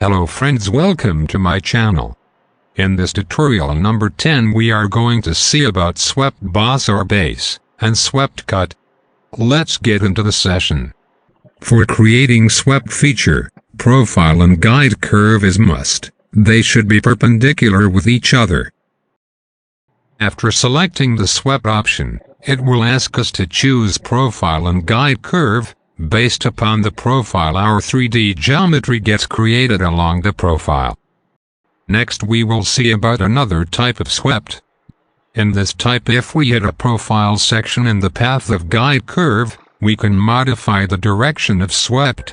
Hello friends, welcome to my channel. In this tutorial number 10 we are going to see about swept boss or base, and swept cut. Let's get into the session. For creating swept feature, profile and guide curve is must. They should be perpendicular with each other. After selecting the swept option, it will ask us to choose profile and guide curve. Based upon the profile, our 3D geometry gets created along the profile. Next we will see about another type of swept. In this type, if we hit a profile section in the path of guide curve, we can modify the direction of swept.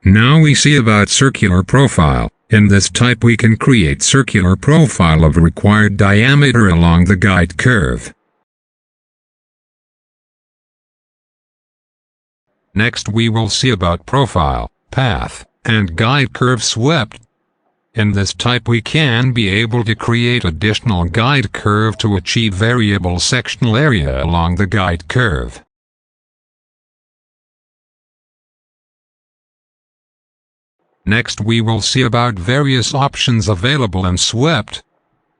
Now we see about circular profile. In this type we can create circular profile of required diameter along the guide curve. Next we will see about profile, path, and guide curve swept. In this type we can be able to create additional guide curve to achieve variable sectional area along the guide curve. Next we will see about various options available in swept.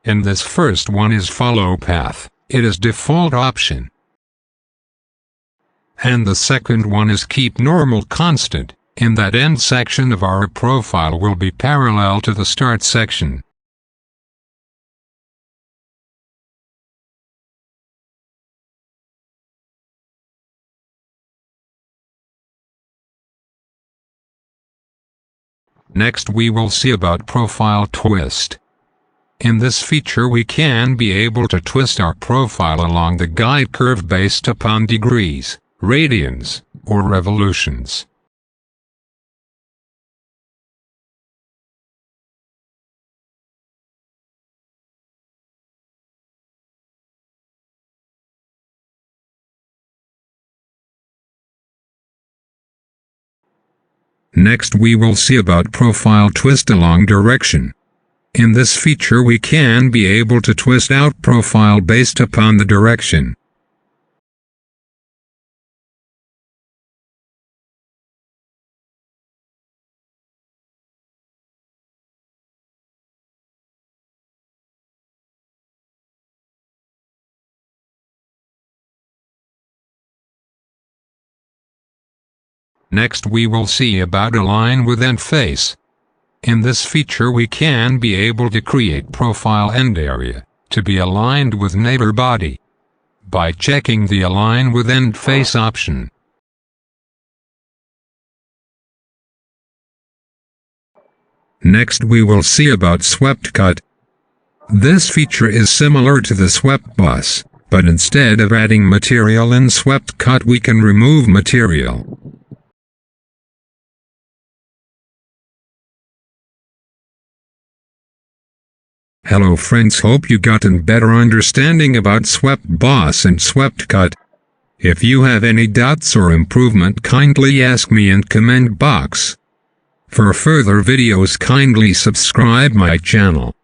In this first one is follow path. It is default option. And the second one is keep normal constant. In that end section of our profile will be parallel to the start section. Next we will see about profile twist. In this feature we can be able to twist our profile along the guide curve based upon degrees, radians, or revolutions. Next we will see about profile twist along direction. In this feature we can be able to twist out profile based upon the direction. Next we will see about align with end face. In this feature we can be able to create profile end area to be aligned with neighbor body by checking the align with end face option. Next we will see about swept cut. This feature is similar to the swept boss, but instead of adding material in swept cut we can remove material. Hello friends, hope you gotten better understanding about swept boss and swept cut. If you have any doubts or improvement, kindly ask me in comment box. For further videos kindly subscribe my channel.